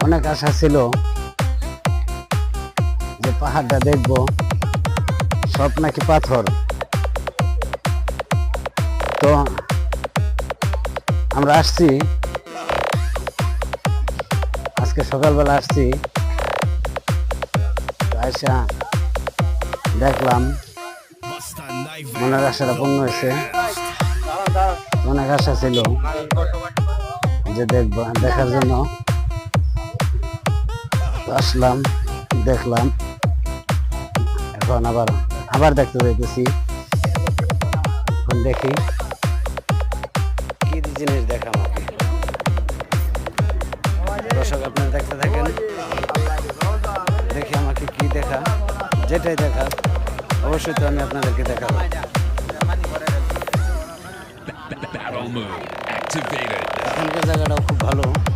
অনেক আশা ছিল যে পাহাড়টা দেখব, সব নাকি পাথর। তো আমরা আসছি, আজকে সকালবেলা আসছি, আয়সা দেখলাম, মনের আশাটা পূর্ণ হয়েছে। অনেক আশা ছিল যে দেখার জন্য আসলাম, দেখলাম, এখন আবার দেখতে যাইতেছি। এখন দেখি কি জিনিস দেখাম। দর্শক আপনারা দেখতে থাকেন, দেখি আমাকে কি দেখা, যেটাই দেখা অবশ্যই তো আমি আপনাদেরকে দেখাবো। এখনকার জায়গাটাও খুব ভালো।